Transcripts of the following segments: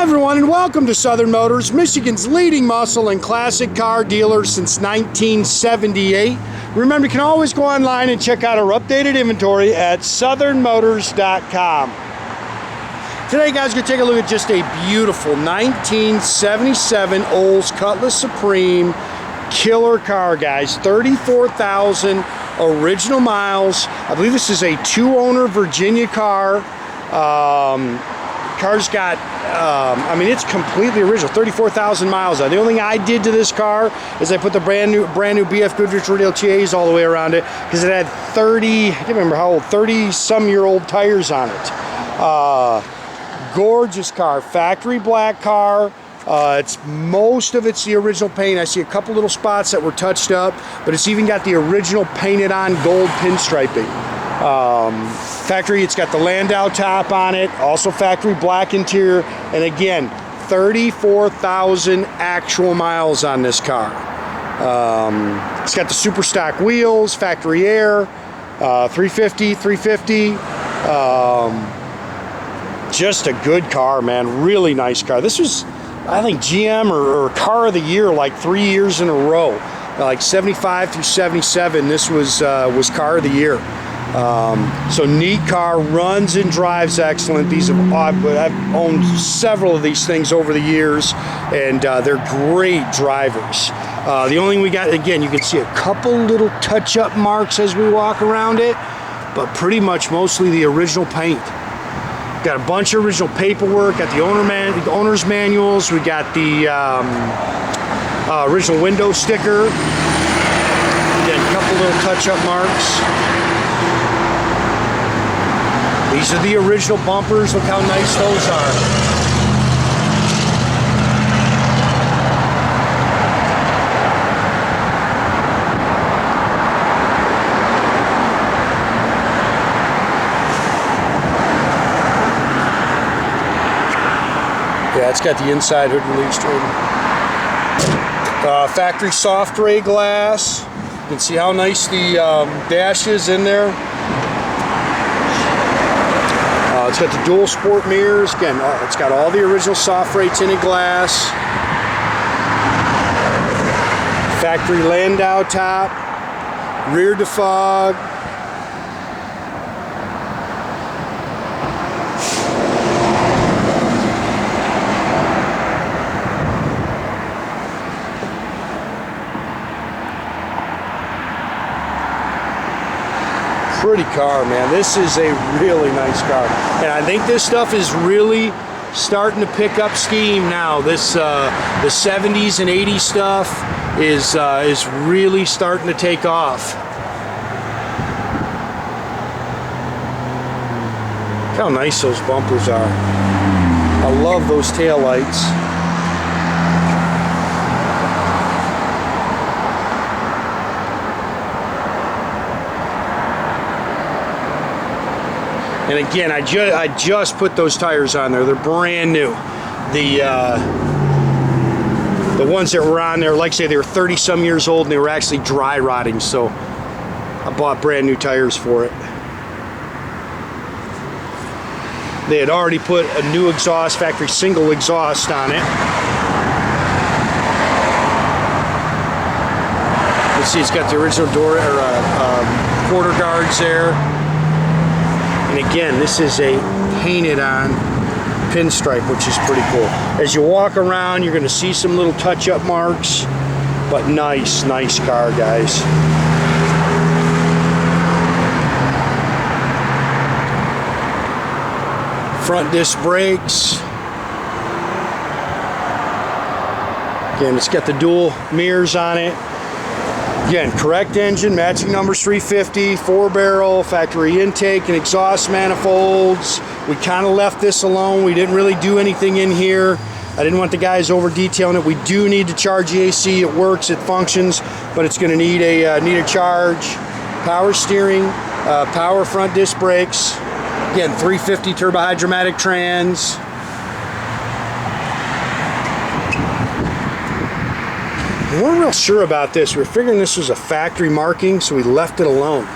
Hi everyone, and welcome to Southern Motors, Michigan's leading muscle and classic car dealer since 1978. Remember, you can always go online and check out our updated inventory at southernmotors.com. Today, guys, we're going to take a look at just a beautiful 1977 Olds Cutlass Supreme killer car, guys. 34,000 original miles. I believe this is a two-owner Virginia car. Car's got, I mean, it's completely original, 34,000 miles on. The only thing I did to this car is I put the brand new BF Goodrich Radial TAs all the way around it because it had 30, I can't remember how old, 30-some-year-old tires on it. Gorgeous car, factory black car. Most of it's the original paint. I see a couple little spots that were touched up, but it's even got the original painted on gold pinstriping. Factory, it's got the Landau top on it, also factory black interior, and again, 34,000 actual miles on this car. It's got the super stock wheels, factory air, 350. Just a good car, man. Really nice car. This was, I think, GM or car of the year like 3 years in a row. Like 75 through 77, this was car of the year. So neat car, runs and drives excellent. I've owned several of these things over the years, and they're great drivers. The only thing we got, again, you can see a couple little touch-up marks as we walk around it, but pretty much mostly the original paint. Got a bunch of original paperwork, got the owner's manuals, we got the original window sticker, again, a couple little touch-up marks. These are the original bumpers. Look how nice those are. Yeah, it's got the inside hood release trim. Factory soft ray glass. You can see how nice the dash is in there. It's got the dual sport mirrors. Again, it's got all the original soft ray tinted glass. Factory Landau top. Rear defog. Pretty car, man. This is a really nice car, and I think this stuff is really starting to pick up steam now. This the 70s and 80s stuff is really starting to take off. Look how nice those bumpers are. I love those taillights. And again, I just put those tires on there. They're brand new. The ones that were on there, like I say, they were 30-some years old and they were actually dry rotting. So I bought brand new tires for it. They had already put a new exhaust, factory single exhaust on it. You can see it's got the original door or quarter guards there. And again, this is a painted on pinstripe, which is pretty cool. As you walk around, you're going to see some little touch-up marks, but nice car, guys. Front disc brakes. Again, it's got the dual mirrors on it. Again, correct engine, matching numbers 350, 4-barrel, factory intake and exhaust manifolds. We kind of left this alone. We didn't really do anything in here. I didn't want the guys over detailing it. We do need to charge the AC. It works, it functions, but it's going to need a charge. Power steering, power front disc brakes. Again, 350 turbohydramatic trans. We weren't real sure about this. We were figuring this was a factory marking, so we left it alone.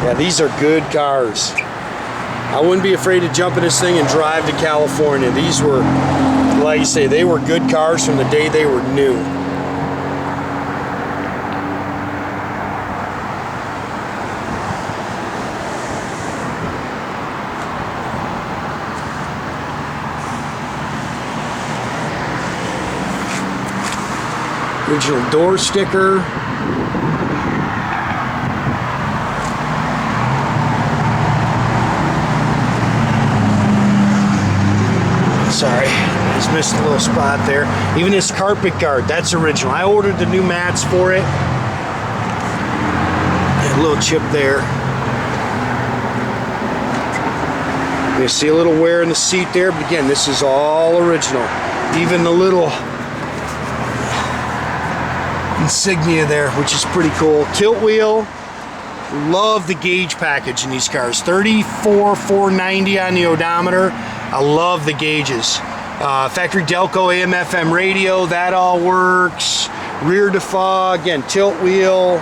Yeah, these are good cars. I wouldn't be afraid to jump in this thing and drive to California. These were, like you say, they were good cars from the day they were new. Original door sticker. Sorry, I just missed a little spot there. Even this carpet guard, that's original. I ordered the new mats for it. A little chip there. You see a little wear in the seat there, but again, this is all original. Even the little insignia there, which is pretty cool. Tilt wheel. Love the gauge package in these cars. 34,490 on the odometer. I love the gauges. Factory Delco AM FM radio, that all works. Rear defog, again, tilt wheel.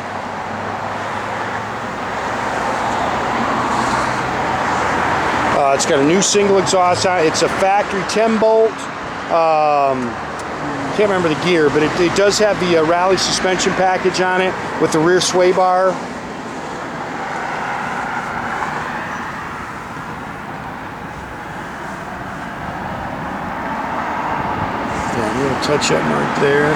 It's got a new single exhaust on it. It's a factory 10 bolt. Can't remember the gear, but it does have the Ralley suspension package on it with the rear sway bar. Yeah, a little touch-up mark there.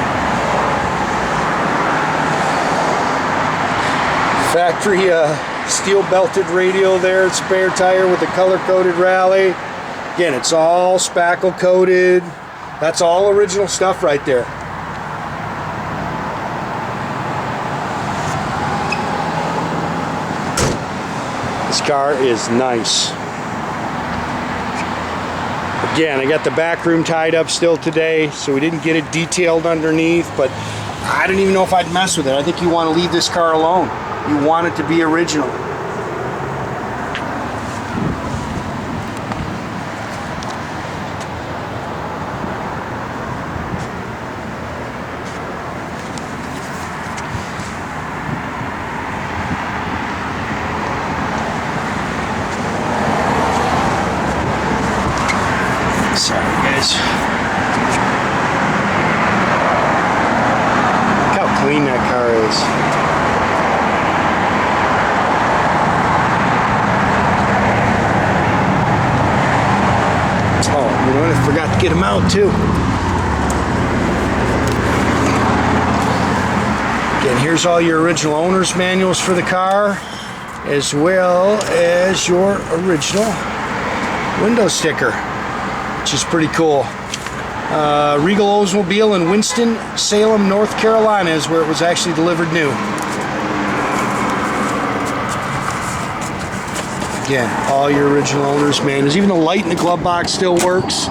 Factory steel belted radial there, spare tire with the color-coded Ralley. Again, it's all spackle coated. That's all original stuff right there. This car is nice. Again, I got the back room tied up still today, so we didn't get it detailed underneath, but I didn't even know if I'd mess with it. I think you want to leave this car alone. You want it to be original. Sorry guys. Look how clean that car is. Oh, you know what? I forgot to get them out too. Again, here's all your original owner's manuals for the car, as well as your original window sticker, which is pretty cool. Regal Oldsmobile in Winston-Salem, North Carolina is where it was actually delivered new. Again, all your original owner's manuals. Even the light in the glove box still works.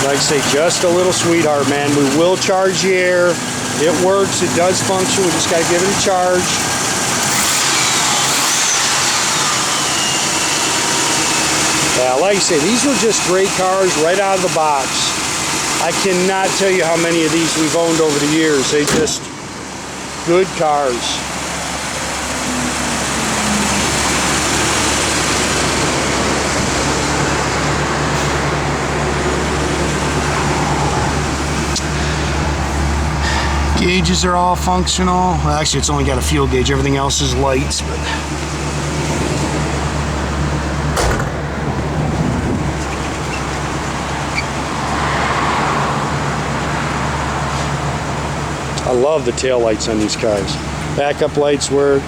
Like I say, just a little sweetheart, man. We will charge the air. It works. It does function. We just got to give it a charge. Yeah, like I say, these were just great cars right out of the box. I cannot tell you how many of these we've owned over the years. They just good cars. Gauges are all functional. Well, actually, it's only got a fuel gauge. Everything else is lights, but I love the tail lights on these cars. Backup lights work.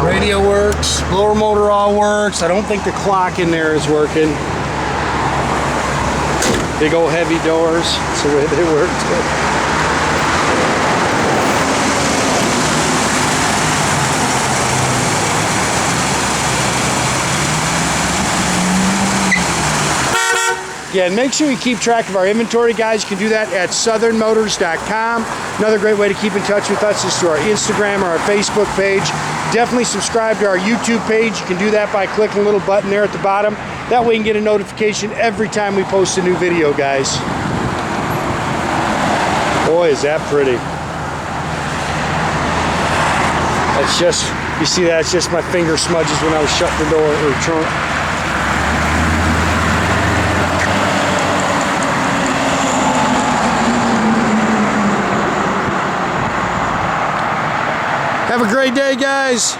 Radio works, blower motor all works. I don't think the clock in there is working. Big old heavy doors, that's the way they work too. Again, make sure you keep track of our inventory, guys. You can do that at southernmotors.com. Another great way to keep in touch with us is through our Instagram or our Facebook page. Definitely subscribe to our YouTube page. You can do that by clicking a little button there at the bottom. That way you can get a notification every time we post a new video, guys. Boy, is that pretty. That's just, you see that? It's just my finger smudges when I was shutting the door or trunk. Have a great day, guys.